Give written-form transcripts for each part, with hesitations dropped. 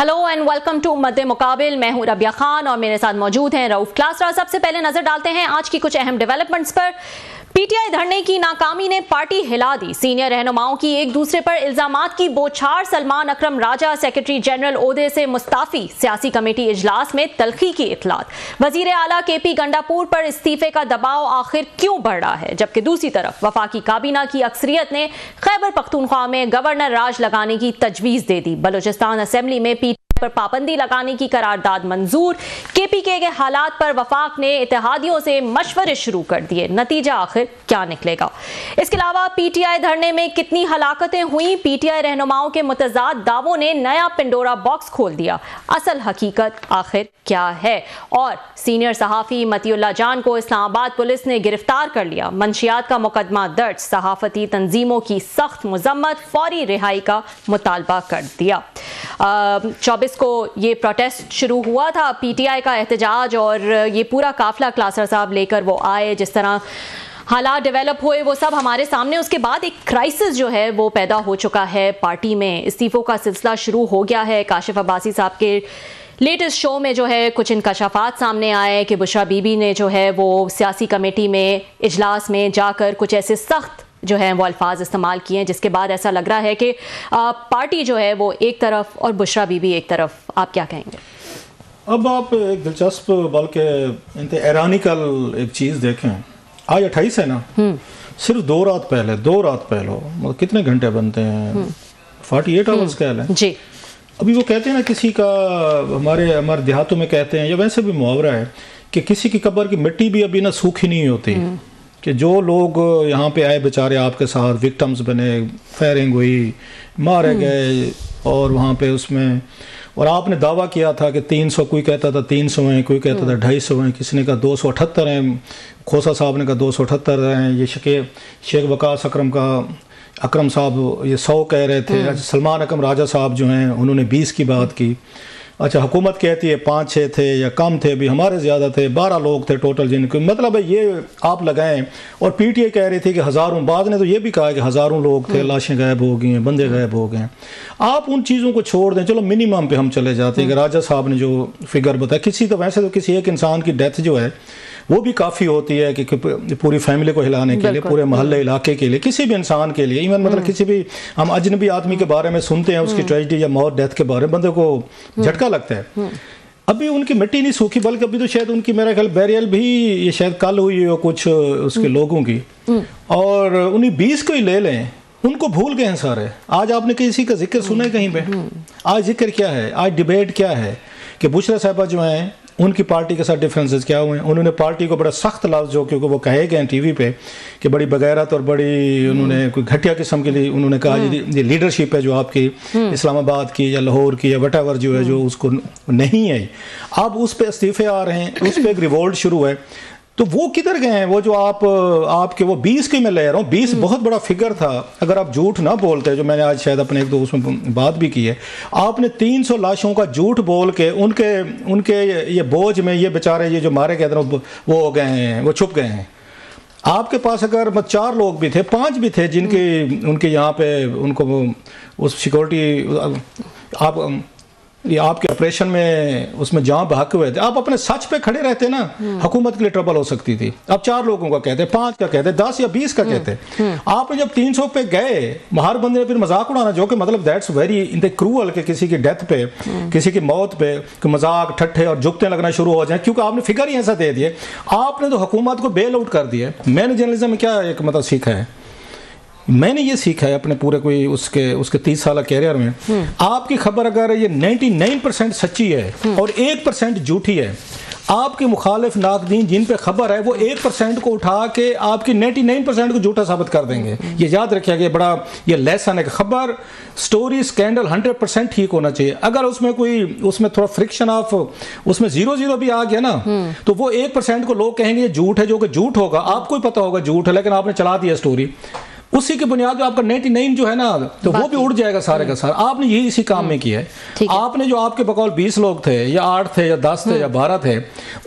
Hello and welcome to मद्दे मुकाबिल। मैं हूं रबिया खान और मेरे साथ मौजूद हैं रऊफ क्लासरा। सबसे पहले नजर डालते हैं आज की कुछ अहम डेवलपमेंट्स पर। पीटीआई धरने की नाकामी ने पार्टी हिला दी। सीनियर रहनुमाओं की एक दूसरे पर इल्जामात की बौछार। सलमान अकरम राजा सेक्रेटरी जनरल ओहदे से मुस्ताफी। सियासी कमेटी इजलास में तल्खी की इतलात। वजीर आला केपी गंडापुर पर इस्तीफे का दबाव आखिर क्यों बढ़ रहा है, जबकि दूसरी तरफ वफाकी काबीना की अक्सरियत ने खैबर पख्तूनख्वा में गवर्नर राज लगाने की तजवीज दे दी। बलूचिस्तान असेंबली में पीटीआई पर पाबंदी लगाने की करारदाद मंजूर। केपीके के हालात पर वफाक ने इत्तेहादियों से मशवरे शुरू कर दिए। नतीजा आखिर क्या निकलेगा? इसके अलावा पीटीआई धरने में कितनी हलाकतें हुई? पीटीआई रहनुमाओं के मुतजाद दावों ने नया पिंडोरा बॉक्स खोल दिया। असल हकीकत आखिर क्या है? और सीनियर सहाफी मतीउल्लाह जान को इस्लामाबाद पुलिस ने गिरफ्तार कर लिया। मंशियात का मुकदमा दर्ज। सहाफती तंजीमों की सख्त मुजम्मत। फौरी रिहाई का मुतालबा कर दिया। 24 को ये प्रोटेस्ट शुरू हुआ था, पीटीआई का एहतजाज, और ये पूरा काफिला क्लासर साहब लेकर वो आए। जिस तरह हालात डेवलप हुए वो सब हमारे सामने। उसके बाद एक क्राइसिस जो है वो पैदा हो चुका है पार्टी में। इस्तीफों का सिलसिला शुरू हो गया है। काशिफ अब्बासी साहब के लेटेस्ट शो में जो है कुछ इंकशाफात सामने आए कि बुशरा बीबी ने जो है वो सियासी कमेटी में इजलास में जाकर कुछ ऐसे सख्त जो है वो अल्फाज इस्तेमाल किए हैं, जिसके बाद ऐसा लग रहा है कि पार्टी जो है वो एक तरफ और बुशरा बीबी एक तरफ। आप क्या कहेंगे? अब आप एक दिलचस्प बल्कि हैरानिकल एक चीज़ देखें। आज 28 है ना, सिर्फ 2 रात पहले मतलब कितने घंटे बनते हैं? 48 आवर्स कह लें जी। अभी वो कहते हैं ना, किसी का हमारे देहातों में कहते हैं, या वैसे भी मुहावरा है कि किसी की कब्र की मिट्टी भी अभी ना सूखी नहीं होती। कि जो लोग यहाँ पे आए बेचारे आपके साथ विक्टिम्स बने, फायरिंग हुई, मारे गए, और वहाँ पे उसमें, और आपने दावा किया था कि 300, कोई कहता था 300 हैं, कोई कहता था 250 हैं, किसी ने कहा 278 हैं, खोसा साहब ने कहा 278 हैं, ये शेख वकास अकरम साहब ये 100 कह रहे थे। सलमान अकरम राजा साहब जो हैं उन्होंने 20 की बात की। अच्छा, हुकूमत कहती है 5-6 थे या कम थे, भी हमारे ज़्यादा थे, 12 लोग थे टोटल जिनके, मतलब है ये आप लगाएं। और पीटीआई कह रही थी कि हज़ारों, बाद ने तो ये भी कहा कि हज़ारों लोग थे, लाशें गायब हो गई हैं, बंदे गायब हो गए। आप उन चीज़ों को छोड़ दें, चलो मिनिमम पे हम चले जाते हैं कि राजा साहब ने जो फिगर बताया, वैसे तो किसी एक इंसान की डेथ जो है वो भी काफ़ी होती है कि पूरी फैमिली को हिलाने के लिए, पूरे मोहल्ले इलाके के लिए, किसी भी इंसान के लिए, इवन मतलब किसी भी हम अजनबी आदमी के बारे में सुनते हैं, उसकी ट्रेजेडी या मौत, डेथ के बारे में, बंदे को झटका लगता है। अभी उनकी मिट्टी नहीं सूखी, बल्कि अभी तो शायद उनकी, मेरा ख्याल बैरियल भी ये शायद कल हुई हो कुछ उसके लोगों की, और उन्हीं 20 को ही ले लें, उनको भूल गए हैं सारे। आज आपने किसी का जिक्र सुना है कहीं पे? आज जिक्र क्या है, आज डिबेट क्या है कि बुशरा साहबा जो हैं उनकी पार्टी के साथ डिफरेंसेस क्या हुए हैं। उन्होंने पार्टी को बड़ा सख्त लफ्ज़, जो क्योंकि वो कहे गए हैं टीवी पे कि बड़ी बगैरत और बड़ी, उन्होंने कोई घटिया किस्म के लिए उन्होंने कहा ये लीडरशिप है जो आपकी इस्लामाबाद की या लाहौर की या वटेवर जो है, जो उसको नहीं है। अब उस पर इस्तीफे आ रहे हैं, उस पर एक रिवोल्ट शुरू है। तो वो किधर गए हैं? वो जो आपके वो 20 की मैं ले रहा हूँ, 20 बहुत बड़ा फिगर था। अगर आप झूठ ना बोलते, जो मैंने आज शायद अपने एक दो उसमें बात भी की है, आपने 300 लाशों का झूठ बोल के उनके ये बोझ में ये बेचारे ये जो मारे गए थे वो हो गए हैं, वो छुप गए हैं। आपके पास अगर 4 लोग भी थे, 5 भी थे जिनके उनके यहाँ पे उनको उस सिक्योरिटी ये आपके ऑपरेशन में उसमें जहाँ बहक हुए थे, आप अपने सच पे खड़े रहते ना, हुकूमत के लिए ट्रबल हो सकती थी। आप 4 लोगों का कहते, 5 का कहते, 10 या 20 का कहते। आपने जब 300 पे गए, बाहर बंदे ने फिर मजाक उड़ाना, जो कि मतलब दैट्स वेरी क्रूअल कि किसी की डेथ पे, किसी की मौत पे मजाक ठट्ठे और जुगते लगना शुरू हो जाए, क्योंकि आपने फिगर ही ऐसा दे दिए। आपने तो हुकूमत को बेल आउट कर दिया। मैंने जर्नलिज्म में क्या एक मतलब सीखा है, मैंने ये सीखा है अपने पूरे कोई उसके 30 साल कैरियर में, आपकी खबर अगर ये 99% सच्ची है और 1% झूठी है, आपके मुखालिफ नाकदीन जिन पे खबर है वो 1% को उठा के आपकी 99% को झूठा साबित कर देंगे। ये याद रखिए कि बड़ा ये लेसन है कि खबर, स्टोरी, स्कैंडल 100% ठीक होना चाहिए। अगर उसमें थोड़ा फ्रिक्शन ऑफ उसमें 0-0 भी आ गया ना, तो वो 1% को लोग कहेंगे ये झूठ है, जो कि झूठ होगा, आपको ही पता होगा झूठ है, लेकिन आपने चला दिया स्टोरी। उसी की बुनियाद पे आपका 99 जो है ना, तो वो भी उड़ जाएगा सारे का सारा। आपने यही इसी काम में किया है। आपने जो आपके बकौल 20 लोग थे या 8 थे या 10 थे या 12 थे,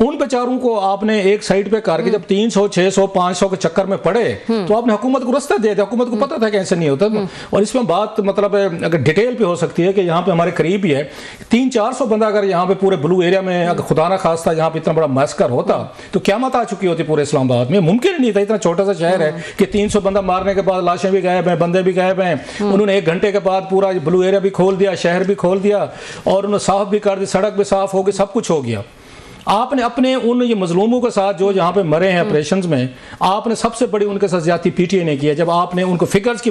उन बेचारों को आपने एक साइड पे करके जब 300 600 500 के चक्कर में पड़े तो आपने हुकूमत को रास्ता दे दिया। हुकूमत को पता था कि ऐसे नहीं होता। और इसमें बात मतलब अगर डिटेल पे हो सकती है कि यहाँ पे हमारे करीब ही है 300-400 बंदा अगर यहाँ पे पूरे ब्लू एरिया में अगर खुदा ना खास्ता यहाँ पे इतना बड़ा मैस्कर होता तो क़यामत आ चुकी होती पूरे इस्लामाबाद में। मुमकिन नहीं था, इतना छोटा सा शहर है कि 300 बंदा मारने के बाद लाशें भी गायब हैं, बंदे भी गायब हैं। उन्होंने 1 घंटे के बाद पूरा ब्लू एरिया भी खोल दिया, शहर भी खोल दिया और उन्होंने साफ भी कर दी, सड़क भी साफ हो गई, सब कुछ हो गया। आपने अपने उन ये मजलूमों के साथ जो यहाँ पे मरे हैं ऑपरेशंस में, आपने सबसे बड़ी उनके साथ ज्यादती पीटीआई ने की है। जब आपने उनको फिगर्स की,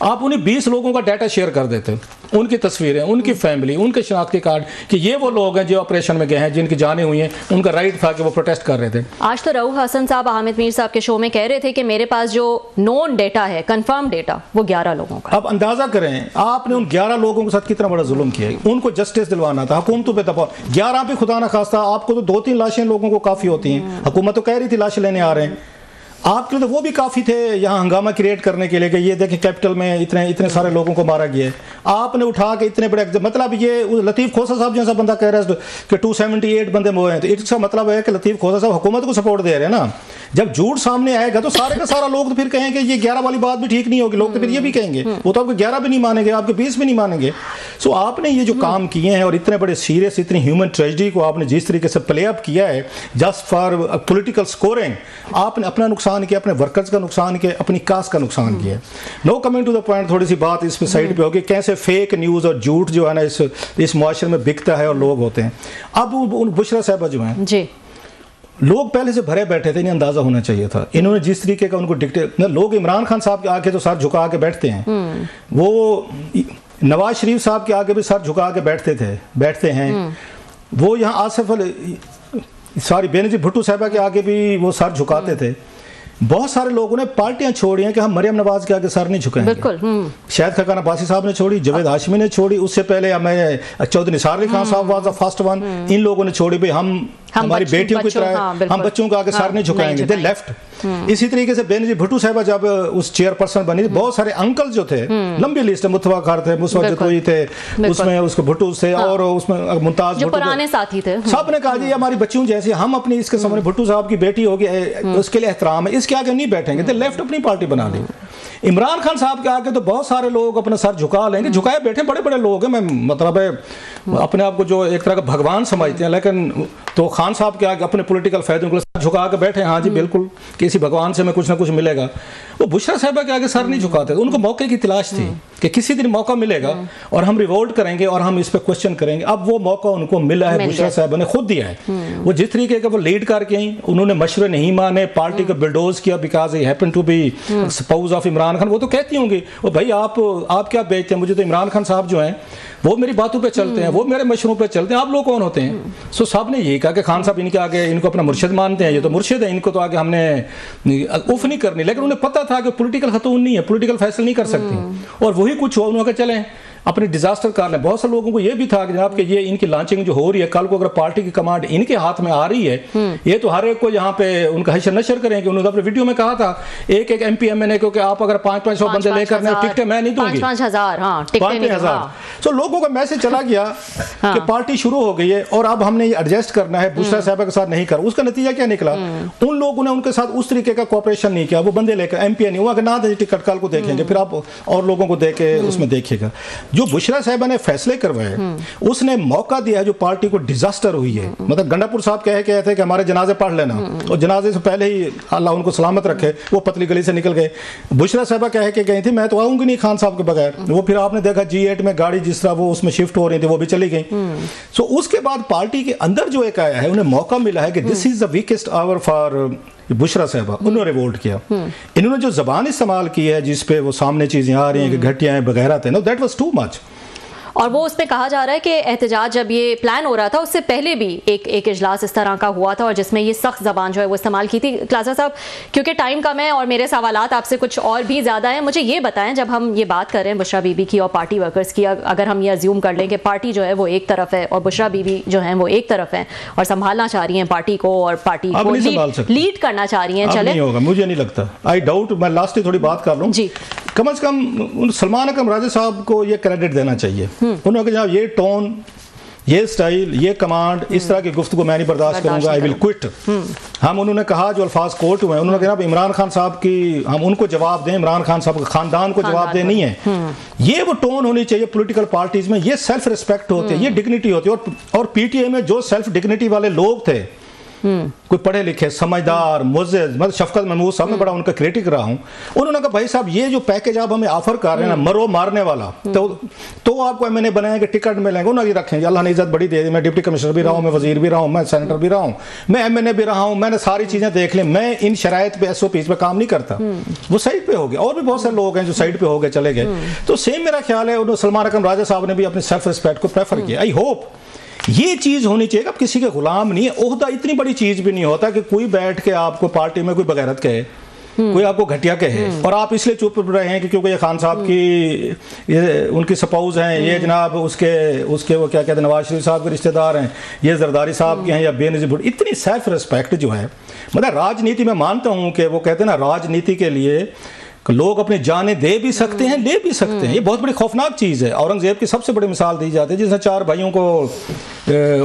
आप उन्हें 20 लोगों का डाटा शेयर कर देते, उनकी तस्वीरें, उनकी फैमिली, उनके शनाख्ती कार्ड कि ये वो लोग हैं जो ऑपरेशन में गए हैं, जिनकी जानें हुई हैं, उनका राइट था कि वो प्रोटेस्ट कर रहे थे। आज तो रऊफ हसन साहब हामिद मीर साहब के शो में कह रहे थे कि मेरे पास जो नोन डेटा है, कंफर्म डेटा, वो 11 लोगों का। अब अंदाजा करें आपने उन 11 लोगों के साथ कितना बड़ा जुल्म किया है। उनको जस्टिस दिलवाना था, हुकूमतों पे दबाव। 11 पे खुदा ना खास्ता आपको तो 2-3 लाशें लोगों को काफी होती हैं। हुकूमत तो कह रही थी लाशें लेने आ रहे हैं, आपके लिए तो वो भी काफ़ी थे यहाँ हंगामा क्रिएट करने के लिए कि ये देखें कैपिटल में इतने सारे लोगों को मारा गया है। आपने उठा के इतने बड़े, मतलब ये लतीफ़ खोसा साहब जैसा बंदा कह रहा है कि 278 बंदे मोए हैं, तो इसका मतलब है कि लतीफ़ खोसा साहब हुकूमत को सपोर्ट दे रहे हैं ना। जब झूठ सामने आएगा तो सारे का सारा लोग तो फिर कहेंगे ये 11 वाली बात भी ठीक नहीं होगी, लोग तो फिर ये भी कहेंगे, वो तो आपके 11 भी नहीं मानेंगे, आपके 20 भी नहीं मानेंगे। सो आपने ये जो काम किए हैं और इतने बड़े सीरियस, इतनी ह्यूमन ट्रेजेडी को आपने जिस तरीके से प्ले अप किया है जस्ट फॉर पॉलिटिकल स्कोरिंग, आपने अपना नुकसान किया, अपने वर्कर्स का नुकसान किया, अपनी कास्ट का नुकसान किया। No coming to the point, थोड़ी सी बात इस पे साइड पे होगी, कैसे फेक न्यूज़ और झूठ जो है ना इस मुआशरे में बिकता है और लोग होते हैं। अब उन बुशरा साहबा जो हैं जी, लोग पहले से भरे बैठे थे, इन्हें अंदाजा होना चाहिए था। इन्होंने जिस तरीके का उनको डिक्टेट, लोग इमरान खान साहब के आगे तो सर झुका के बैठते हैं, वो नवाज शरीफ साहब के आगे भी सर झुका के बैठते हैं, वो यहाँ आसिफ अली बेनजीर भुट्टो साहबा के आगे भी वो सर झुकाते थे। बहुत सारे लोगों ने पार्टियां छोड़ी हैं कि हम मरियम नवाज के आगे सर नहीं झुकाएंगे। बिल्कुल। शाहिद खकान अब्बासी साहब ने छोड़ी, जावेद हाशमी ने छोड़ी, उससे पहले हमें चौधरी निसार अली खान साहब वाज द फर्स्ट वन। इन लोगों ने छोड़ी, भाई हम हमारी बेटियों की तरह हम बच्चों को आगे सर नहीं झुकाएंगे, दे लेफ्ट। इसी तरीके से बेनजीर भुट्टो साहबा जब उस चेयरपर्सन बनी, बहुत सारे अंकल जो थे, लंबी लिस्ट है, मुतवा खार थे, मुसवा जतोई थे, उसमें उसको भुट्टो थे और उसमें मुमताज जो पुराने साथी थे, सब ने कहा जी हमारी बच्चियों जैसी, हम अपनी इसके सामने भुट्टो साहब की बेटी होगी, उसके लिए एहतराम है, इसके आगे नहीं बैठेंगे, तो लेफ्ट अपनी पार्टी बना ली। इमरान खान साहब के आगे तो बहुत सारे लोग अपना सर झुका लेंगे, झुकाए बैठे बड़े बड़े लोग हैं, मैं मतलब है अपने आप को जो एक तरह का भगवान समझते हैं, लेकिन तो खान साहब के आगे अपने पॉलिटिकल फायदों को झुका के बैठे, हाँ जी बिल्कुल किसी भगवान से मैं कुछ ना कुछ मिलेगा। वो बुशरा साहबा के आगे सर नहीं झुकाते, उनको मौके की तलाश थी कि किसी दिन मौका मिलेगा और हम रिवोल्ट करेंगे और हम इस पर क्वेश्चन करेंगे। अब वो मौका उनको मिला है, बुशरा साहबा ने खुद दिया है। वो जिस तरीके का वो लीड करके आई, उन्होंने मशवरे नहीं माने, पार्टी को बिल्डोज किया because he happen to be spouse of Imran Khan. वो तो कहती होंगी वो भाई आप क्या बेचते हैं, मुझे तो इमरान खान साहब जो हैं वो मेरी बातों पे चलते हैं, वो मेरे मशवरों पे चलते हैं, आप लोग कौन होते हैं। सो साहब ने यही कहा कि खान साहब इनके आगे इनको अपना मुर्शिद मानते हैं, ये तो मुर्शिद है, इनको तो आगे हमने उफ नहीं करनी। लेकिन उन्हें पता था कि पॉलिटिकल खतून नहीं है, पॉलिटिकल फैसले नहीं कर सकती, और वही कुछ हुआ, उन्होंने कहा चलें अपने डिजास्टर कर लें। बहुत से लोगों को ये भी था कि जनाब कि ये इनकी लॉन्चिंग जो हो रही है, कल को अगर पार्टी की कमांड इनके हाथ में आ रही है, ये तो हर एक को यहाँ पे उनका हशर नशर करेंगे। उन्होंने अपने वीडियो में कहा था एक एक MP MNA को कि आप अगर 500 बंदे लेकर टिकटें मैं नहीं दूंगी, 5,000। तो लोगों का मैसेज चला गया कि पार्टी शुरू हो गई है और अब हमने ये एडजस्ट करना है, बुशरा साहबा के साथ नहीं कर। उसका नतीजा क्या निकला, उन लोगों ने उनके साथ उस तरीके का कोऑपरेशन नहीं किया। वो बंदे लेकर MP नहीं हुआ कि ना दे टिकट, कल को देखेंगे, फिर आप और लोगों को दे के उसमें देखिएगा। जो बुशरा साहबा ने फैसले करवाए, उसने मौका दिया जो पार्टी को डिजास्टर हुई है। मतलब गंडापुर साहब कहे थे कि हमारे जनाजे पढ़ लेना, और जनाजे से पहले ही अल्लाह उनको सलामत रखे वो पतली गली से निकल गए। बुशरा साहबा कह के गई थी मैं तो आऊंगी नहीं खान साहब के बगैर। वो फिर आपने देखा G8 में गाड़ी जिस तरह वो उसमें शिफ्ट हो रही थी वो भी चली गई। सो उसके बाद पार्टी के अंदर जो एक आया है, उन्हें मौका मिला है कि this is the weakest hour for Bushra साहबा। उन्होंने रिवोल्ट किया, इन्होंने जो जबान इस्तेमाल की है जिसपे वो सामने चीजें आ रही हैं कि घटिया है वगैरह थे, know that was too much. और वो उसमें कहा जा रहा है कि एहतजाज जब ये प्लान हो रहा था उससे पहले भी एक इजलास इस तरह का हुआ था और जिसमें ये सख्त ज़बान जो है वो इस्तेमाल की थी। क्लासा साहब, क्योंकि टाइम कम है और मेरे सवालात आपसे कुछ और भी ज़्यादा हैं, मुझे ये बताएं, जब हम ये बात कर रहे हैं बुशरा बीबी की और पार्टी वर्कर्स की, अगर हम ये अज्यूम कर लें कि पार्टी जो है वो एक तरफ है और बुशरा बीबी जो है वो एक तरफ है और संभालना चाह रही हैं पार्टी को और पार्टी को लीड करना चाह रही हैं, चले नहीं होगा, मुझे नहीं लगता। I doubt. मैं लास्ट थोड़ी बात कर लूँ जी। कम से कम सलमान अकरम राजा साहब को ये क्रेडिट देना चाहिए। उन्होंने कहा ये टोन, ये स्टाइल, ये कमांड, इस तरह की गुफ्तगू मैं नहीं बर्दाश्त करूंगा, आई विल क्विट। हम उन्होंने कहा जो अल्फाज कोर्ट हुए, उन्होंने कहा इमरान खान साहब की हम उनको जवाब दें, इमरान खान साहब के खानदान को जवाब दें, नहीं है। ये वो टोन होनी चाहिए पॉलिटिकल पार्टीज में। ये सेल्फ रिस्पेक्ट होते हैं, ये डिग्निटी होती है। और पीटीआई में जो सेल्फ डिग्निटी वाले लोग थे, कोई पढ़े लिखे समझदार मुअज़्ज़ज़, मतलब शफकत महमूद साहब, मैं बड़ा उनका क्रिटिक रहा हूं, उन्होंने कहा भाई साहब ये जो पैकेज आप हमें ऑफर कर रहे हैं ना, मरो मारने वाला, तो आपको एमएनए बनाएंगे, टिकट मिलेंगे, उन्हें रखेंगे। अल्लाह ने इज्जत बड़ी दे दी। मैं डिप्टी कमिश्नर भी रहा हूं, मैं वजीर भी रहा हूं, मैं सेनेटर भी रहा हूं, मैं एमएनए भी रहा हूं, मैंने सारी चीजें देख ली। मैं इन शराइत पे एसओपीज पे काम नहीं करता। वो साइड पे हो गए, और भी बहुत सारे लोग हैं जो साइड पे हो गए, चले गए। तो सेम मेरा ख्याल है सलमान अकरम राजा साहब ने भी अपने सेल्फ रिस्पेक्ट को प्रेफर किया। आई होप ये चीज होनी चाहिए। अब किसी के गुलाम नहीं है। ओहदा इतनी बड़ी चीज भी नहीं होता कि कोई बैठ के आपको पार्टी में कोई बगैरत कहे, कोई आपको घटिया कहे और आप इसलिए चुप रहे हैं कि क्योंकि ये खान साहब की ये उनकी सपाउज हैं, ये जनाब उसके वो क्या कहते हैं नवाज शरीफ साहब के रिश्तेदार हैं, ये जरदारी साहब के हैं या बेनजीर भुट्टो। इतनी सेल्फ रिस्पेक्ट जो है, मतलब राजनीति में मानता हूं कि वो कहते हैं ना, राजनीति के लिए लोग अपनी जानें दे भी सकते हैं, ले भी सकते हैं। ये बहुत बड़ी खौफनाक चीज़ है। औरंगजेब की सबसे बड़ी मिसाल दी जाती है, जिसने 4 भाइयों को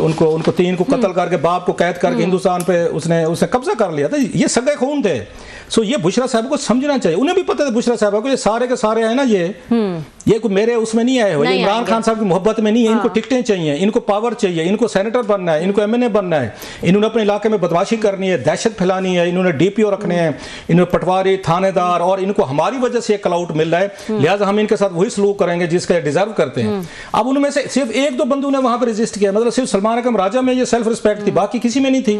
उनको 3 को कत्ल करके, बाप को कैद करके हिंदुस्तान पे उसने कब्जा कर लिया था। ये सगे खून थे। सो ये बुशरा साहब को समझना चाहिए। उन्हें भी पता था बुशरा साहब को, ये सारे के सारे हैं ना, ये कोई मेरे उसमें नहीं आए हो, ये इमरान खान साहब की मोहब्बत में नहीं है। इनको टिकटें चाहिए, इनको पावर चाहिए, इनको सेनेटर बनना है, इनको एमएनए बनना है, इन्होंने अपने इलाके में बदमाशी करनी है, दहशत फैलानी है, इन्होंने डीपीओ रखने हैं, इन्होंने पटवारी, थानेदार, और इनको हमारी वजह से क्लाउट मिल रहा है, लिहाजा हम इनके साथ वही सलूक करेंगे जिसका डिजर्व करते हैं। अब उनमें से सिर्फ 1-2 बंदों ने वहां पर रजिस्ट किया, मतलब सिर्फ सलमान अकरम राजा में ये सेल्फ रिस्पेक्ट थी, बाकी किसी में नहीं थी।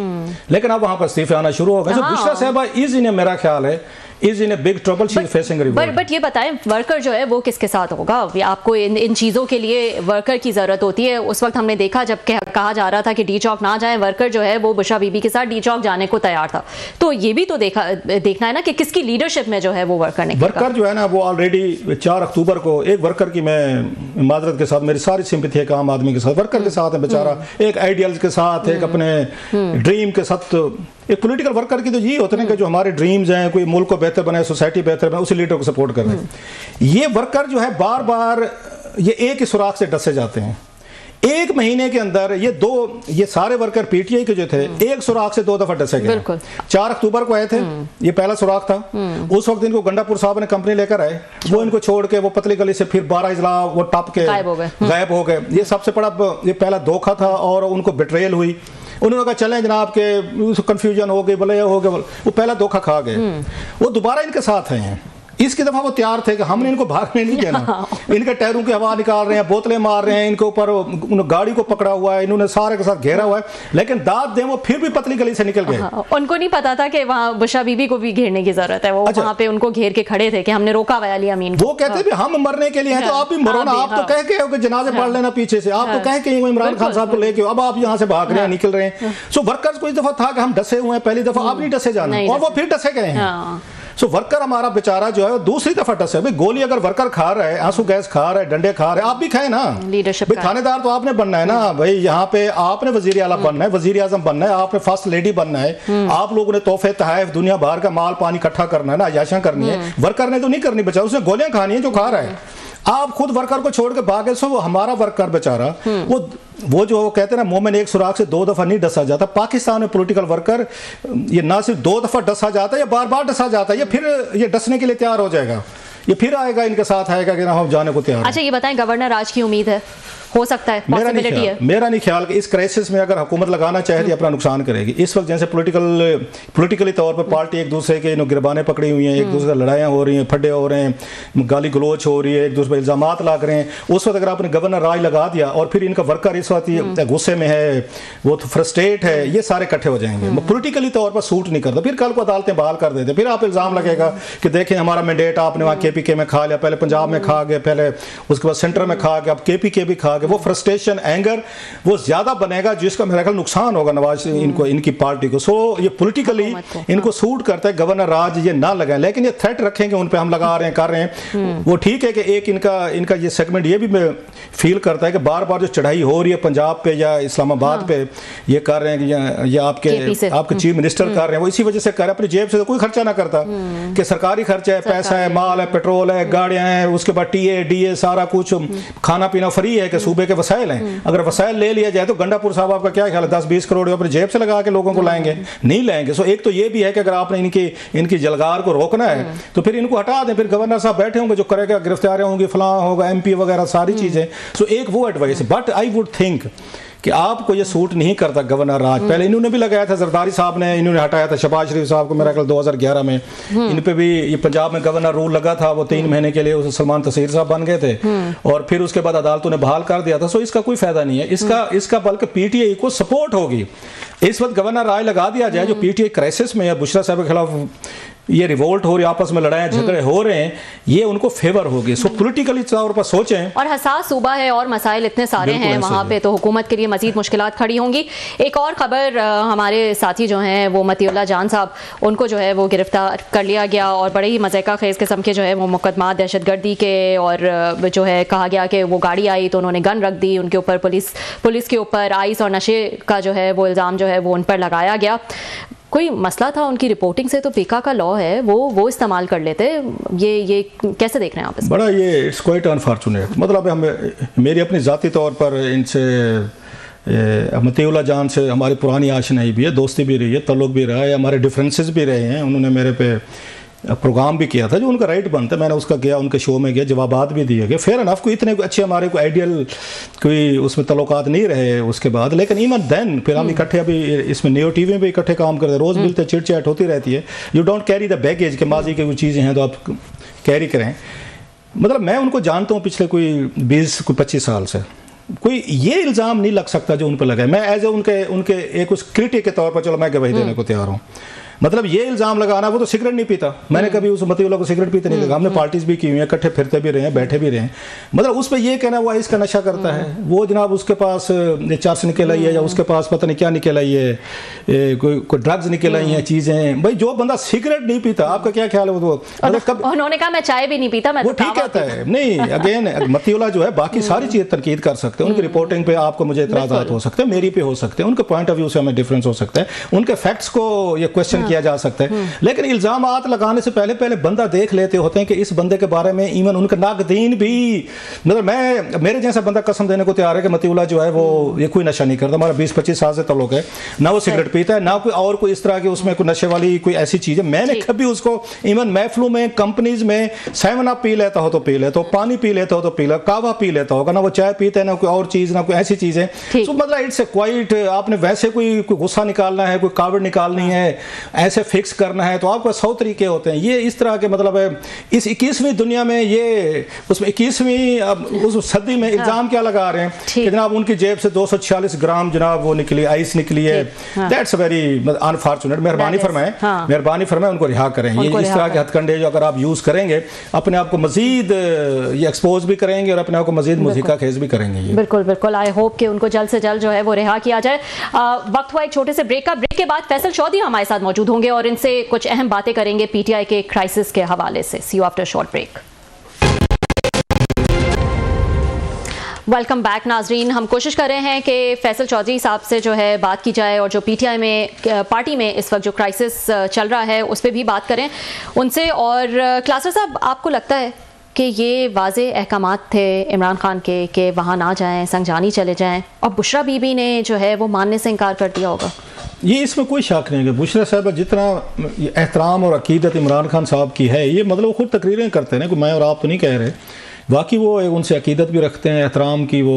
लेकिन अब वहां पर इस्तीफे आना शुरू हो गए। बुशरा साहबा इज इन, मेरा ख्याल है, is in a big trouble, she is facing a reward. But ये बताएं, वर्कर जो है वो किसके साथ होगा? आपको इन चीज़ों के लिए वर्कर की ज़रूरत होती है। उस वक्त हमने देखा जब कहा जा रहा था कि डी चौक ना जाए, वर्कर जो है वो बुशरा बीबी के साथ डी चौक जाने को तैयार था। तो ये भी तो देखना है ना कि किसकी लीडरशिप में जो है वो वर्कर जो है ना, वो ऑलरेडी 4 अक्टूबर को एक वर्कर की, मैं माजरत के साथ मेरी सारी सिंपैथी है आम आदमी के साथ, वर्कर के साथ है बेचारा, एक आइडियल्स के साथ, एक अपने ड्रीम के साथ। एक पॉलिटिकल वर्कर की तो यही होता है कि जो हमारे ड्रीम्स हैं, कोई मुल्क को बेहतर बनाए, सोसाइटी बेहतर बनाए, उसी लीडर को सपोर्ट कर रहे हैं। ये वर्कर जो है बार बार ये एक ही सुराख से डसे जाते हैं। 1 महीने के अंदर ये सारे वर्कर पीटीआई के जो थे, एक सुराख से 2 दफा डसे गए। 4 अक्टूबर को आए थे, ये पहला सुराख था। उस वक्त इनको गंडापुर साहब ने कंपनी लेकर आए, वो इनको छोड़ के वो पतली गली से फिर 12 इजला वो टप के गायब हो गए। ये सबसे बड़ा ये पहला धोखा था और उनको बिट्रेयल हुई। उन्होंने कहा चलें जनाब के कंफ्यूजन हो गई, भले हो गए, वो पहला धोखा खा गए। वो दोबारा इनके साथ हैं। इसकी दफा वो तैयार थे कि हमने इनको भागने नहीं देना। इनके टायरों की हवा निकाल रहे हैं, बोतलें मार रहे हैं, इनके ऊपर गाड़ी को पकड़ा हुआ है, इन्होंने सारे के साथ घेरा हुआ है, लेकिन दाद दें वो फिर भी पतली गली से निकल गए। उनको नहीं पता था कि वहाँ बुशरा बीबी को भी घेरने की जरूरत है। वो वहाँ पे उनको घेर के खड़े थे कि हमने रोका हुआ अली अमीन। वो कहते हैं हम मरने के लिए हैं तो आप भी मरो ना। आप तो कह के हो कि जनाजे पढ़ लेना पीछे से, आप तो कह के इमरान खान साहब को लेके, अब आप यहाँ से भाग रहे हैं, निकल रहे हैं। सो वर्कर्स को इस दफा था कि हम डसे हुए हैं, पहली दफा आप नहीं डसे जाना, और वो फिर डसे गए हैं। सो वर्कर हमारा बेचारा जो है दूसरी दफा डसे। भाई गोली अगर वर्कर खा रहा है, आंसू गैस खा रहा है, डंडे खा रहे हैं, आप भी खाए ना। लीडरशिप भाई थानेदार तो आपने बनना है ना। भाई यहाँ पे आपने वजीर आला बनना है, वजीर आजम बनना है, आपने फर्स्ट लेडी बनना है। आप लोगों ने तोहफे तहफ दुनिया भर का माल पानी इकट्ठा करना है ना, अयाशा करनी है। वर्कर ने तो नहीं करनी बेचारा, उसने गोलियां खानी है जो खा रहा है। आप खुद वर्कर को छोड़ के भागे। सो वो हमारा वर्कर बेचारा, वो जो कहते हैं ना, मोमिन एक सुराख से 2 दफा नहीं डसा जाता। पाकिस्तान में पॉलिटिकल वर्कर ये ना सिर्फ 2 दफा डसा जाता है, या बार बार डसा जाता है, ये फिर ये डसने के लिए तैयार हो जाएगा, ये फिर आएगा, इनके साथ आएगा कि ना हम जाने को तैयार। अच्छा ये बताएं, गवर्नर राज की उम्मीद है? हो सकता है, पॉसिबिलिटी है। मेरा नहीं ख्याल कि इस क्राइसिस में अगर हुकूमत लगाना चाहे तो अपना नुकसान करेगी। इस वक्त जैसे पॉलिटिकली तौर पर पार्टी एक दूसरे के गिरबाने पकड़ी हुई हैं, एक दूसरे से लड़ाइयाँ हो रही हैं, फड्डे हो रहे हैं, गाली गलोच हो रही है, एक दूसरे पर इल्जाम लग रहे हैं। उस वक्त अगर आपने गवर्नर राज लगा दिया और फिर इनका वर्कर इस वक्त गुस्से में है, वो तो फ्रस्ट्रेट है, ये सारे इकट्ठे हो जाएंगे। पॉलिटिकली तौर पर सूट नहीं करता, फिर कल को अदालतें बहाल कर देते, फिर आप इल्जाम लगेगा कि देखें हमारा मैंडेट आपने वहाँ KPK में खा लिया, पहले पंजाब में खा गए, पहले उसके बाद सेंटर में खा गए, अब KPK भी खा गए। वो फ्रस्ट्रेशन, एंगर वो ज्यादा बनेगा, जिसका मेरा ख्याल नुकसान होगा नवाज इनको, इनकी पार्टी को। सो ये पॉलिटिकली इनको सूट करता है गवर्नर राज ये ना लगाए, लेकिन ये थ्रेट रखेंगे उन पे हम लगा रहे हैं, कर रहे हैं। वो ठीक है कि एक इनका ये सेगमेंट ये भी फील करता है कि बार बार जो चढ़ाई हो रही है पंजाब पे या इस्लामाबाद पे, ये कर रहे हैं कि ये आपके चीफ मिनिस्टर कर रहे हैं, वो इसी वजह से कर रहे हैं। अपनी जेब से तो कोई खर्चा ना करता कि सरकारी खर्चा है, पैसा है, माल है, पेट्रोल है, गाड़ियां हैं, उसके बाद TA DA सारा कुछ, खाना पीना फ्री है कि सूबे के वसाइल हैं। अगर वसाइल ले लिया जाए तो गंडापुर साहब आपका क्या ख्याल है, 10-20 करोड़ अपनी जेब से लगा के लोगों को लाएंगे? नहीं लाएंगे। सो एक तो ये भी है कि अगर आपने इनकी जलगार को रोकना है तो फिर इनको हटा दें, फिर गवर्नर साहब बैठे होंगे जो करेगा, गिरफ्तारियां होंगी, फलां होगा, MP वगैरह सारी चीजें। सो एक वो एडवाइस है, बट आई वुड थिंक कि आपको ये सूट नहीं करता गवर्नर राज। पहले इन्होंने भी लगाया था, जरदारी साहब ने, इन्होंने हटाया था शहबाज शरीफ साहब को, मेरा ख्याल 2011 में इन पे भी ये पंजाब में गवर्नर रूल लगा था, वो 3 महीने के लिए उस सलमान तसीर साहब बन गए थे और फिर उसके बाद अदालतों ने बहाल कर दिया था। सो इसका कोई फायदा नहीं है, इसका बल्कि PTI को सपोर्ट होगी। इस वक्त गवर्नर राज लगा दिया जाए, जो PTI क्राइसिस में है, बुशरा साहब के खिलाफ ये रिवोल्ट हो रही, आपस में लड़ाई झगड़े हो रहे हैं, ये उनको फेवर होगी। सो पॉलिटिकली तौर पर सोचें, और हसास सूबा है और मसाइल इतने सारे हैं वहाँ पे, तो हुकूमत के लिए मजीद मुश्किलात खड़ी होंगी। एक और खबर, हमारे साथी जो हैं वो मतीउल्लाह जान साहब, उनको जो है वो गिरफ्तार कर लिया गया और बड़े ही मज़ाक़ा खेज़ किस्म के जो है वो मुकदमा दहशतगर्दी के, और जो है कहा गया कि वो गाड़ी आई तो उन्होंने गन रख दी, उनके ऊपर पुलिस के ऊपर आइस और नशे का जो है वो इल्ज़ाम जो है वो उन पर लगाया गया। कोई मसला था उनकी रिपोर्टिंग से, तो पीका का लॉ है वो इस्तेमाल कर लेते। ये कैसे देख रहे हैं आप इसको? बड़ा ये इट्स क्वाइट अनफॉर्चुनेट। मतलब मेरी अपनी ज़ाती तौर पर इनसे, मतीउल्लाह जान से हमारी पुरानी आशनाई भी है, दोस्ती भी रही है, तल्लुक़ भी रहा है, हमारे डिफरेंसेस भी रहे हैं। उन्होंने मेरे पे प्रोग्राम भी किया था जो उनका राइट बनता है, मैंने उसका किया, उनके शो में गया, जवाबात भी दिए गए। फेयर अनफ, कोई इतने अच्छे हमारे को आइडियल कोई उसमें तल्लुकात नहीं रहे उसके बाद, लेकिन इवन देन फिर हम इकट्ठे अभी इसमें Neo TV में भी इकट्ठे काम करते, रोज़ मिलते, चिट चैट होती रहती है। You don't carry the baggage के माजी की कोई चीज़ें हैं तो आप कैरी करें। मतलब मैं उनको जानता हूँ पिछले कोई 20-25 साल से, कोई ये इल्ज़ाम नहीं लग सकता जो उन पर लगा है। मैं एज ए उनके एक उस क्रिटिक के तौर पर चलो मैं गवाही देने को तैयार हूँ। मतलब ये इल्ज़ाम लगाना, वो तो सिगरेट नहीं पीता, मैंने कभी उस मतीउल्लाह को सिगरेट पीते नहीं देखा, हमने पार्टीज भी की हुई हैं, इकट्ठे फिरते भी रहे हैं, बैठे भी रहे हैं। मतलब उस पर ये कहना वो इसका नशा करता है, वो जनाब उसके पास चरस निकल आई है या उसके पास पता नहीं क्या निकल आई है, कोई ड्रग्स निकल आई हैं चीज़ें। भाई जो बंदा सिगरेट नहीं पीता, आपका क्या ख्याल है? वो उन्होंने कहा मैं चाय भी नहीं पीता, मैं वो ठीक कहता है। नहीं, अगेन मतीउल्लाह जो है बाकी सारी चीज़ें तनकीद कर सकते हैं, उनकी रिपोर्टिंग पे आपको मुझे इतराज़ात हो सकते हैं, मेरी पे हो सकते हैं, उनके पॉइंट ऑफ व्यू से हमें डिफरेंस हो सकता है, उनके फैक्ट्स को ये क्वेश्चन किया जा सकता है। लेकिन इल्जामात लगाने से पहले बंदा देख लेते होते हैं कि इस बंदे के बारे में, इवन उनका नाकदीन भी, मतलब मेरे जैसा बंदा कसम देने को तैयार है कि मतीउल्लाह जो है वो ये कोई नशा नहीं करता, हमारा 20-25 साल से तल्लुक है, ना वो सिगरेट पीता है, ना कोई और कोई इस तरह की उसमें कोई नशे वाली कोई ऐसी चीज़ है। मैंने कभी उसको इवन महफिलों में, कंपनीज में 7 अप पी लेता हो तो पी लेता हो, पानी पी लेता हो तो पी लेता, कावा पी लेता होगा, ना वो चाय पीता है, ना कोई और चीज़, ना कोई ऐसी चीज़ है। तो मतलब इट्स ए क्वाइट, आपने वैसे कोई गुस्सा निकालना है, कोई कावड़ निकालनी है, ऐसे फिक्स करना है तो आपको 100 तरीके होते हैं। ये इस तरह के मतलब है, इस 21वीं दुनिया में ये उसमें 21वीं उस सदी में इल्जाम क्या लगा रहे हैं कि जनाब उनकी जेब से 246 ग्राम जनाब वो निकली, आइस निकली है। That's very unfortunate. मेहरबानी फरमाएं उनको रिहा करें। ये इस तरह के हथकंडे जो अगर आप यूज करेंगे अपने आप को मजीद ये एक्सपोज भी करेंगे और अपने आप को मजीद मुज़ीका खेज भी करेंगे। बिल्कुल। आई होप कि उनको जल्द से जल्द जो है वो रिहा किया जाए। वक्त हुआ एक छोटे से ब्रेक का। ब्रेक के बाद फैसल चौधरी हमारे साथ मौजूद होंगे और इनसे कुछ अहम बातें करेंगे PTI के क्राइसिस के हवाले से। See you after short break. Welcome back नाजरीन। हम कोशिश कर रहे हैं कि फैसल चौधरी साहब से जो है बात की जाए और जो PTI में पार्टी में इस वक्त जो क्राइसिस चल रहा है उस पर भी बात करें उनसे। और क्लासर साहब, आपको लगता है कि ये वाज़े अहकामात थे इमरान खान के कि वहाँ ना जाएं, संगजानी चले जाएं, और बुशरा बीबी ने जो है वो मानने से इनकार कर दिया होगा? ये इसमें कोई शक नहीं है। बुशरा साहब जितना एहतराम और अकीदत इमरान खान साहब की है, ये मतलब खुद तकरीरें करते हैं, मैं और आप तो नहीं कह रहे बाकी वो उनसे अकीदत भी रखते हैं, एहतराम की, वो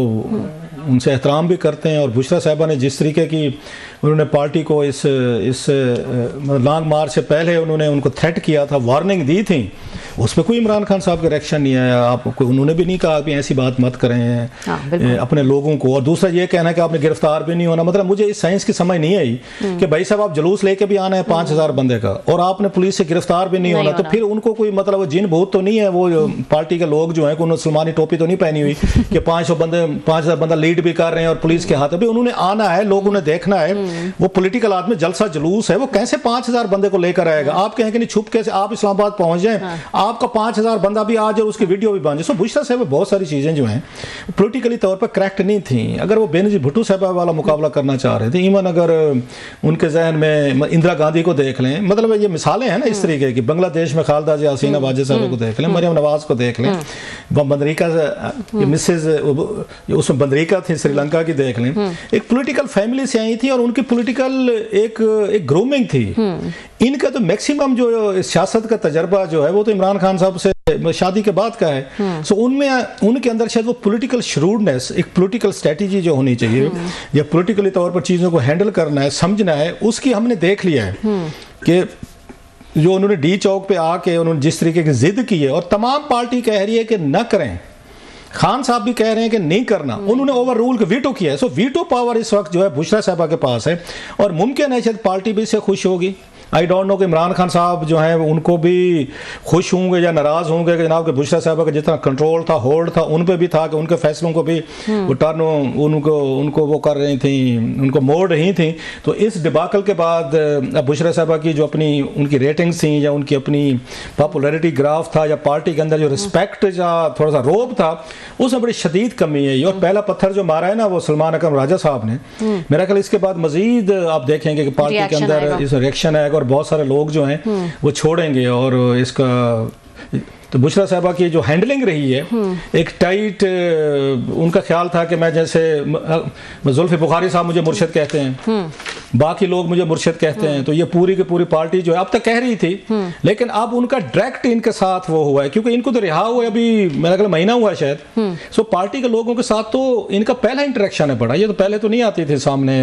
उनसे एहतराम भी करते हैं। और बुशरा साहिबा ने जिस तरीके की उन्होंने पार्टी को इस लॉन्ग मार्च से पहले उन्होंने उनको थ्रेट किया था, वार्निंग दी थी, उस पर कोई इमरान खान साहब का रिएक्शन नहीं आया। आपको उन्होंने भी नहीं कहा कि ऐसी बात मत करें अपने लोगों को। और दूसरा ये कहना कि आपने गिरफ्तार भी नहीं होना, मतलब मुझे इस साइंस की समझ नहीं आई कि भाई साहब आप जुलूस लेके भी आना है 5000 बंदे का और आपने पुलिस से गिरफ्तार भी नहीं होना, तो फिर उनको कोई मतलब जिन भूत तो नहीं है वो पार्टी के लोग जो है, उन्होंने सलमानी टोपी तो नहीं पहनी हुई कि 5000 बंदा लीड भी कर रहे हैं और पुलिस के हाथ में। उन्होंने आना है, लोगों ने देखना है, वो पॉलिटिकल आदमी जलसा जुलूस है, वो कैसे 5000 बंदे को लेकर आएगा। आप कहें कि नहीं छुप कैसे आप इस्लामाबाद पहुंच जाए, आपका 5000 बंदा भी आ जाए, उसकी वीडियो भी बन जाए। सो बुशरा साहब बहुत सारी चीजें जो हैं पॉलिटिकली तौर पर करेक्ट नहीं थी। अगर वो बेनजीर भुट्टो साहब वाला मुकाबला करना चाह रहे थे, इवन अगर उनके जहन में इंदिरा गांधी को देख लें, मतलब ये मिसालें हैं ना इस तरीके की, बांग्लादेश में खालिदा जिया हसीना वाजेद साहब को देख लें, मरियम नवाज को देख लें, बंदरीका मिसेज उसमें बंदरीका थी श्रीलंका की देख लें, एक पॉलिटिकल फैमिली से आई थी और उनकी पॉलिटिकल एक ग्रूमिंग थी। इनका तो मैक्सिमम जो सियासत का तजर्बा जो है वो तो इमरान खान साहब से शादी के बाद का है। सो उनमें उनके अंदर शायद वो पॉलिटिकल श्रूडनेस, एक पॉलिटिकल स्ट्रेटजी जो होनी चाहिए या पॉलिटिकली तौर पर चीज़ों को हैंडल करना है, समझना है, उसकी हमने देख लिया है कि जो उन्होंने डी चौक पे आके उन्होंने जिस तरीके की जिद की है और तमाम पार्टी कह रही है कि न करें, खान साहब भी कह रहे हैं कि नहीं करना, उन्होंने ओवर रूल के वीटो किया है। सो वीटो पावर इस वक्त जो है बुशरा साहबा के पास है और मुमकिन है शायद पार्टी भी इससे खुश होगी। आई डोंट नो कि इमरान खान साहब जो हैं उनको भी खुश होंगे या नाराज़ होंगे कि जनाब के बुशरा साहबा का जितना कंट्रोल था, होल्ड था, उन पे भी था कि उनके फैसलों को भी वो टर्न उनको वो कर रही थी, उनको मोड़ रही थी। तो इस डिबाकल के बाद अब बुशरा साहबा की जो अपनी उनकी रेटिंग्स थी या उनकी अपनी पॉपुलैरिटी ग्राफ था या पार्टी के अंदर जो रिस्पेक्ट या थोड़ा सा रोब था, उसमें बड़ी शदीद कमी है। और पहला पत्थर जो मारा है ना वो सलमान अकरम राजा साहब ने, मेरा ख्याल इसके बाद मजीद आप देखेंगे कि पार्टी के अंदर इस रिएक्शन आएगा और बहुत सारे लोग जो हैं वो छोड़ेंगे। और इसका तो बुशरा साहबा की जो हैंडलिंग रही है, एक टाइट उनका ख्याल था कि मैं जैसे जुल्फ़ी बुखारी साहब मुझे मुर्शिद कहते हैं, बाकी लोग मुझे मुर्शिद कहते हैं, तो ये पूरी की पूरी पार्टी जो है अब तक कह रही थी, लेकिन अब उनका डायरेक्ट इनके साथ वो हुआ है क्योंकि इनको तो रिहा हुआ अभी मेरा ख्याल महीना हुआ है शायद। सो पार्टी के लोगों के साथ तो इनका पहला इंटरेक्शन है बड़ा, ये तो पहले तो नहीं आती थी सामने,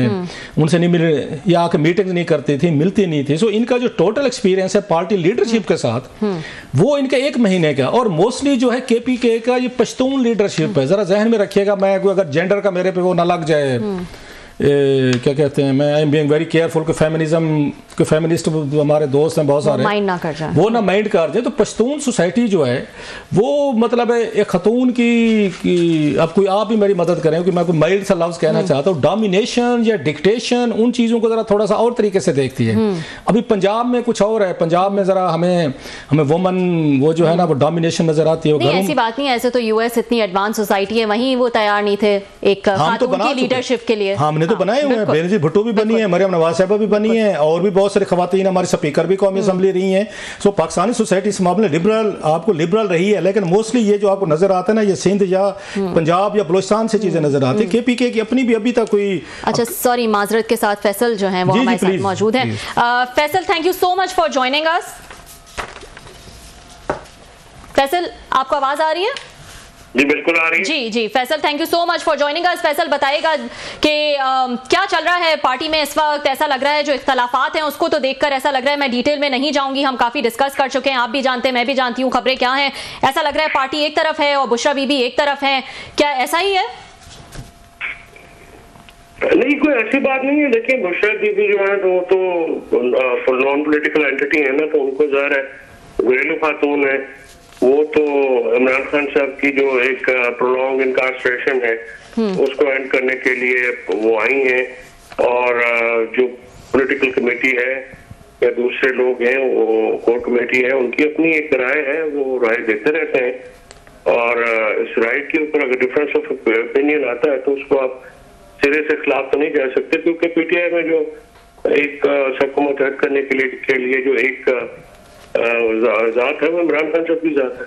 उनसे नहीं मिल या आके मीटिंग नहीं करती थी, मिलती नहीं थी। सो इनका जो टोटल एक्सपीरियंस है पार्टी लीडरशिप के साथ वो इनका 1 महीने का, और मोस्टली जो है केपीके का ये पश्तून लीडरशिप है। जरा जहन में रखिएगा, मैं अगर जेंडर का मेरे पे वो ना लग जाए, क्या कहते हैं, मैं I am being very careful कि फेमिनिज्म के फेमिनिस्ट हमारे दोस्त हैं बहुत सारे, माइंड ना कर जाए, वो ना माइंड कर जाए। तो पश्तून सोसाइटी जो है वो मतलब है एक खतून की अब कोई आप भी मेरी मदद करें कि मैं कोई माइल्ड सा लफ्ज कहना चाहता हूँ, डोमिनेशन या डिक्टेशन उन चीज़ों को ज़रा थोड़ा सा और तरीके से देखती है। अभी पंजाब में कुछ और है, पंजाब में ज़रा हमें वुमन वो जो है ना वो डोमिनेशन नजर आती है। नहीं ऐसी बात नहीं, ऐसे तो यूएस इतनी एडवांस सोसाइटी है, वहीं वो तैयार नहीं थे एक खातून की लीडरशिप के लिए। हमने तो बनाए हुए हैं, बेनजीर भुट्टो भी बनी है, मरियम नवाज साहिबा भी बनी है, और भी बहुत सारी खवातीन हमारी स्पीकर भी कौमी असेंबली रही हैं। सो पाकिस्तानी सोसाइटी इस मामले लिबरल आपको लिबरल रही है, लेकिन मोस्टली ये जो आपको नजर आता है ना ये सिंध या पंजाब या बलूचिस्तान से चीजें नजर आती है। केपीके की अपनी भी अभी तक कोई। अच्छा सॉरी, माजरत के साथ फैसल जो है वो हमारे साथ मौजूद है। Faisal, thank you so much for joining us. Faisal, आपको आवाज आ रही है? जी बिल्कुल आ रही है। जी जी Faisal, thank you so much for joining us. Faisal बताएगा कि क्या चल रहा है पार्टी में इस वक्त? ऐसा लग रहा है जो इख्तलाफात हैं उसको तो देखकर ऐसा लग रहा है, मैं डिटेल में नहीं जाऊंगी, हम काफी डिस्कस कर चुके हैं, आप भी जानते हैं मैं भी जानती हूँ खबरें क्या हैं। ऐसा लग रहा है पार्टी एक तरफ है और बुशरा बीबी एक तरफ है, क्या ऐसा ही है? नहीं, कोई ऐसी बात नहीं है। देखिए बुशरा बीबी जो है वो तो नॉन पॉलिटिकल एंटिटी है ना, तो उनको ज़ाहिर है घरेलू खातून है, वो तो इमरान खान साहब की जो एक प्रोलॉन्ग इनकार्सरेशन है उसको एंड करने के लिए वो आई हैं, और जो पॉलिटिकल कमेटी है या दूसरे लोग हैं वो कोर कमेटी है, उनकी अपनी एक राय है, वो राय देते रहते हैं। और इस राय के ऊपर अगर डिफरेंस ऑफ ओपिनियन आता है तो उसको आप सिरे से खिलाफ तो नहीं जा सकते, क्योंकि पीटीआई में जो एक सबको मुतहद करने के लिए जो एक जात है वो इमरान खान साहब की जात है।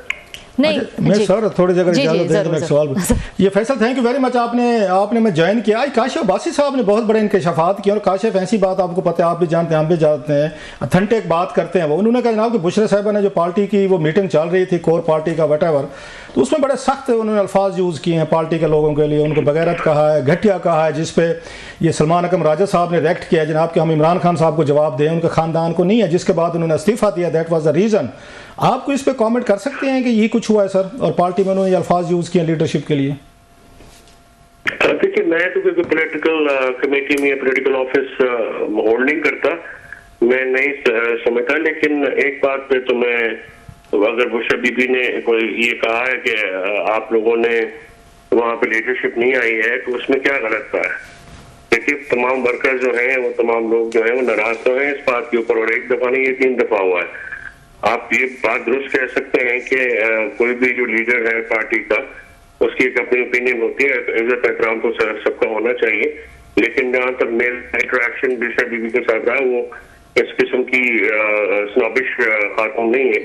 नहीं मैं सर थोड़ी जगह इजाजत दें तो मैं सवाल ये Faisal thank you very much आपने मैं ज्वाइन किया। आज काशिफ अब्बासी साहब ने बहुत बड़े इंकशाफात किए और काशिफ ऐसी बात आपको पता है, आप भी जानते हैं, हम भी जानते हैं, अथेंटिक बात करते हैं। वो उन्होंने कहा जनाब कि बुशरा साहबा ने जो पार्टी की वो मीटिंग चल रही थी कोर पार्टी का वटेवर, तो उसमें बड़े सख्त उन्होंने अल्फाज यूज़ किए हैं पार्टी के लोगों के लिए, उनको बगैरत कहा है, घटिया कहा है, जिस पे ये सलमान अकरम राजा साहब ने रिएक्ट किया जनाब कि हम इमरान खान साहब को जवाब दें, उनके ख़ानदान को नहीं है, जिसके बाद उन्होंने इस्तीफ़ा दिया। That was the reason. आपको इस पे कमेंट कर सकते हैं कि ये कुछ हुआ है सर और पार्टी में उन्होंने अल्फाज यूज़ किए लीडरशिप के लिए? देखिए मैं तो कोई पॉलिटिकल कमेटी में पॉलिटिकल ऑफिस होल्ड नहीं करता, मैं नहीं समझता, लेकिन एक बात पे तो मैं अगर बुशरा बीबी ने कोई ये कहा है कि आप लोगों ने वहाँ पे लीडरशिप नहीं आई है तो उसमें क्या गलत था? देखिए तमाम वर्कर जो हैं वो तमाम लोग जो हैं वो नाराज तो हैं इस बात के ऊपर, और एक दफा नहीं ये 3 दफा हुआ है। आप ये बात दुरुस्त कह सकते हैं कि कोई भी जो लीडर है पार्टी का उसकी एक अपनी ओपिनियन होती है, इज्जत एहतराम तो सबका होना चाहिए, लेकिन जहाँ तक मेरा इंटरेक्शन बुशरा बीबी के साथ रहा वो इस किस्म की स्नॉबिश खातून नहीं है,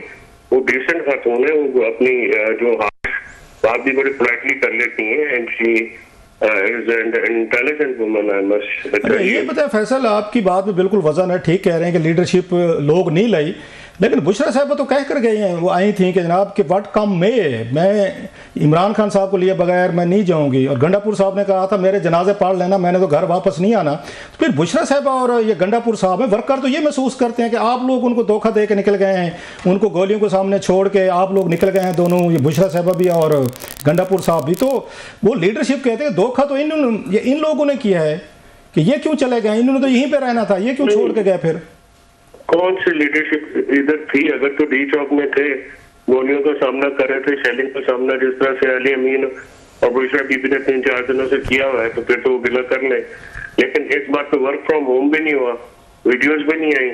वो डिसेंट खातून है, वो अपनी जो बात भी बड़ी पोलाइटली कर लेती हैं and she is an intelligent woman. I must ये बताएं फैसल, आपकी बात में बिल्कुल वजन है, ठीक कह रहे हैं कि लीडरशिप लोग नहीं लाई, लेकिन बुशरा साहब तो कह कर गई हैं, वो आई थी कि जनाब कि व्हाट कम में मैं इमरान खान साहब को लिए बगैर मैं नहीं जाऊंगी, और गंडापुर साहब ने कहा था मेरे जनाजे पढ़ लेना, मैंने तो घर वापस नहीं आना। तो फिर बुशरा साहब और ये गंडापुर साहब हैं वर्कर तो ये महसूस करते हैं कि आप लोग उनको धोखा दे के निकल गए हैं, उनको गोलियों को सामने छोड़ के आप लोग निकल गए हैं दोनों, ये बुशरा साहब भी और गंडापुर साहब भी। तो वो लीडरशिप कहते हैं धोखा तो इन लोगों ने किया है कि ये क्यों चले गए, इन्होंने तो यहीं पर रहना था, ये क्यों छोड़ के गए? फिर कौन सी लीडरशिप इधर थी? अगर तो डी चौक में थे, गोलियों का सामना कर रहे थे, शेलिंग का सामना जिस तरह से अली अमीन और बुशरा बीबी ने 3-4 दिनों से किया हुआ है, तो फिर तो वो गिला कर ले। लेकिन इस बात पे वर्क फ्रॉम होम भी नहीं हुआ, वीडियोस भी नहीं आई,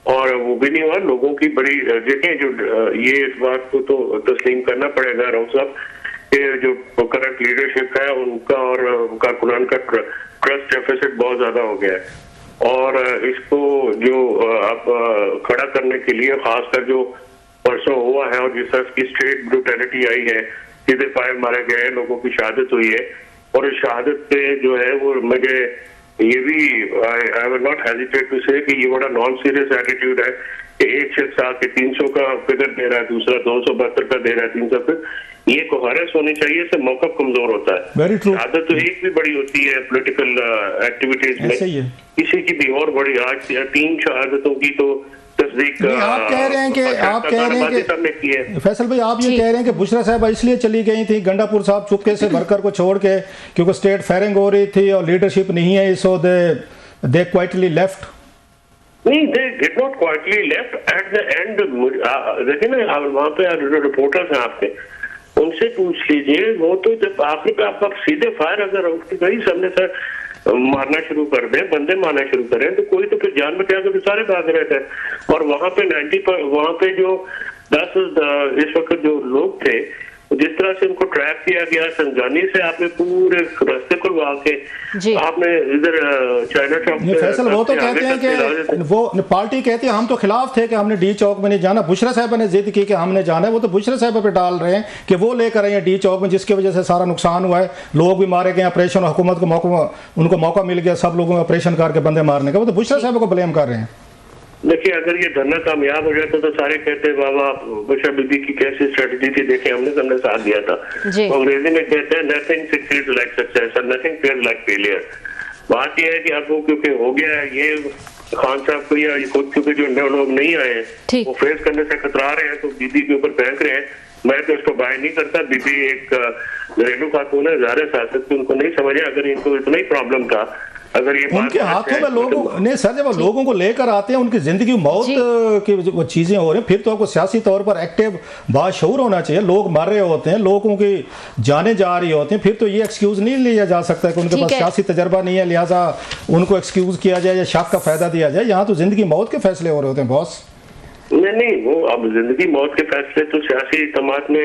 और वो भी नहीं हुआ। लोगों की बड़ी देखें जो ये इस बात को तो तस्लीम करना पड़ेगा राव साहब कि जो करंट लीडरशिप है उनका और कारकुनान का ट्रस्ट डेफिसिट बहुत ज्यादा हो गया है, और इसको जो आप खड़ा करने के लिए खासकर जो परसों हुआ है और जिस तरह की स्ट्रेट ब्रूटैलिटी आई है, सीधे फायर मारे गए, लोगों की शहादत हुई है, और इस शहादत पे जो है वो मुझे ये भी I will not hesitate to say कि ये बड़ा नॉन सीरियस एटीट्यूड है कि एक शख्स आके 300 का फिगर दे रहा है, दूसरा 272 का दे रहा है, 300 पे ये कोहेरेंस होनी चाहिए, इससे मौक़िफ़ कमजोर होता है। आदत तो एक भी बड़ी होती है पॉलिटिकल एक्टिविटीज में, किसी की भी और बड़ी, आज 3 शहादतों की तो तस्दीक आप कह रहे हैं कि फैसल भाई आप ये कह रहे हैं कि बुशरा साहब इसलिए चली गई थी, गंडापुर साहब चुपके से वर्कर को छोड़ के, क्योंकि स्टेट फायरिंग हो रही थी और लीडरशिप नहीं है, सो दे क्वाइटली लेफ्ट। नहीं, they did not quietly left at the end। देखिए ना वहाँ पे रिपोर्टर्स हैं आपके, उनसे पूछ लीजिए, वो तो जब आखिर पे आप सीधे फायर अगर गई सामने से मारना शुरू कर दें, बंदे मारना शुरू करें, तो कोई तो फिर जान बचा के सारे भाग रहे थे। और वहाँ पे 90 वहाँ पे जो 10 इस वक्त जो लोग थे, जिस तरह से उनको ट्रैप किया गया, संजानी से आपने पूरे रास्ते खुलवा के आपने इधर चाइना चौक। फैसल वो तो कहते हैं कि वो पार्टी कहती है हम तो खिलाफ थे कि हमने डी चौक में नहीं जाना, बुशरा साहब ने जिद की कि हमने जाना है, वो तो बुशरा साहब पे डाल रहे हैं कि वो लेकर आए हैं डी चौक में, जिसकी वजह से सारा नुकसान हुआ है, लोग भी मारे गए, ऑपरेशन हुकूमत को उनको मौका मिल गया सब लोगों को ऑपरेशन करके बंदे मारने का, वो तो बुशरा साहब को ब्लेम कर रहे हैं। देखिए अगर ये धरना कामयाब हो जाता तो सारे कहते बाबा बुशरा बीबी की कैसी स्ट्रेटजी थी, देखे हमने साथ दिया था। अंग्रेजी में कहते हैं नथिंग सक्सीड्स लाइक सक्सेस और नथिंग फेल्स लाइक फेलियर। बात यह है कि आपको क्योंकि हो गया है ये खान साहब को, या खुद क्योंकि जो लोग नहीं आए वो फेस करने से कतरा रहे हैं तो बीबी के ऊपर फेंक रहे हैं। मैं तो इसको बाय नहीं करता। बीबी एक घरेलू खातून है, ज़ाहिर सियासत की उनको नहीं समझे। अगर इनको इतना ही प्रॉब्लम था, अगर ये उनके हाथों में लोगों ने सर जब लोगों को लेकर आते हैं, उनकी जिंदगी मौत की वो चीजें हो रही हैं, फिर तो आपको सियासी तौर पर एक्टिव बाशऊर होना चाहिए। लोग मर रहे होते हैं, लोगों की जाने जा रही होती हैं, फिर तो ये एक्सक्यूज नहीं लिया जा सकता कि उनके पास सियासी तजर्बा नहीं है लिहाजा उनको एक्सक्यूज किया जाए या शक का फायदा दिया जाए। यहाँ तो जिंदगी मौत के फैसले हो रहे होते हैं बॉस। नहीं, वो अब जिंदगी मौत के फैसले तो सियासी इज्तिमात में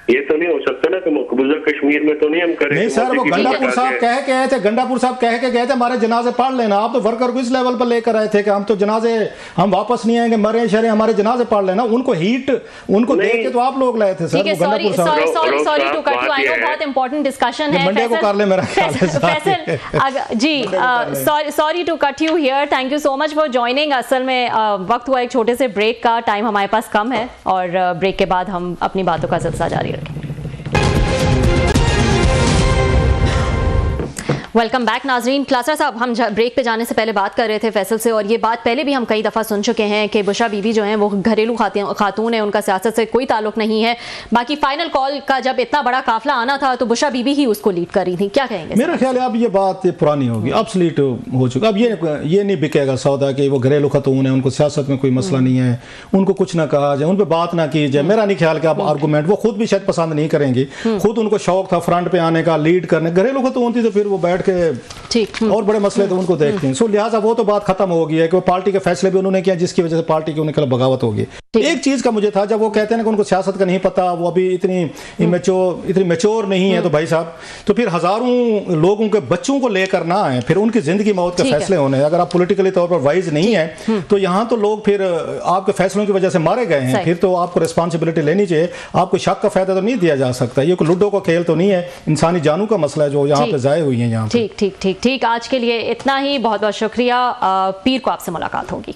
ये तो नहीं हो सकता ना कि मकबूजा कश्मीर में तो नहीं हम करें। नहीं सर, वो गंडापुर साहब कह के गए थे, गंडापुर साहब कह के गए थे हमारे जनाजे पढ़ लेना। आप तो वर्कर को इस लेवल पर लेकर आए थे कि हम तो जनाजे, हम वापस नहीं आएंगे, मरे शरे हमारे जनाजे पढ़ लेना। उनको हीट, उनको देख के तो आप लोग लाए थे sir. Sorry to cut you, I know बहुत इंपॉर्टेंट डिस्कशन है, मंडे को कर ले मेरा ख्याल है Faisal ji. Sorry to cut you here, thank you so much for joining. असल में वक्त हुआ एक छोटे से ब्रेक का, टाइम हमारे पास कम है और ब्रेक के बाद हम अपनी बातों का सिलसिला जारी रखेंगे। वेलकम बैक नाजरीन। क्लासरा साहब, हम ब्रेक पे जाने से पहले बात कर रहे थे फैसल से, और ये बात पहले भी हम कई दफ़ा सुन चुके हैं कि बुशरा बीबी जो हैं वो घरेलू खातून है, उनका सियासत से कोई ताल्लुक नहीं है। बाकी फाइनल कॉल का जब इतना बड़ा काफिला आना था तो बुशरा बीबी ही उसको लीड कर रही थी। क्या कहेंगे? मेरा ख्याल है अब ये बात पुरानी होगी, ऑब्सोलीट हो चुका। अब ये नहीं बिकेगा सौदा कि वो घरेलू खातून है, उनको सियासत में कोई मसला नहीं है, उनको कुछ ना कहा जाए, उन पर बात ना की जाए। मेरा नहीं ख्याल कि अब आर्गूमेंट वो खुद भी शायद पसंद नहीं करेंगी। खुद उनको शौक था फ्रंट पे आने का, लीड करने। घरेलू खातून थी तो फिर वो बैठ के और बड़े मसले तो उनको देखते हैं। सो लिहाजा वो तो बात खत्म हो गई है कि वो पार्टी के फैसले भी उन्होंने किया जिसकी वजह से पार्टी की उनके बगावत होगी। एक चीज का मुझे था, जब वो कहते हैं कि उनको सियासत का नहीं पता, वो अभी इतनी मैच्योर नहीं है, तो भाई साहब तो फिर हजारों लोगों के बच्चों को लेकर ना आए, फिर उनकी जिंदगी मौत के फैसले होने। अगर आप पॉलिटिकली तौर पर वाइज नहीं है तो यहाँ तो लोग फिर आपके फैसलों की वजह से मारे गए हैं, फिर तो आपको रिस्पॉन्सिबिलिटी लेनी चाहिए। आपको शक का फायदा तो नहीं दिया जा सकता। ये कोई लूडो का खेल तो नहीं है, इंसानी जानों का मसला है जो यहाँ पे जाए हुई है। यहाँ ठीक। आज के लिए इतना ही, बहुत बहुत शुक्रिया। पीर को आपसे मुलाकात होगी।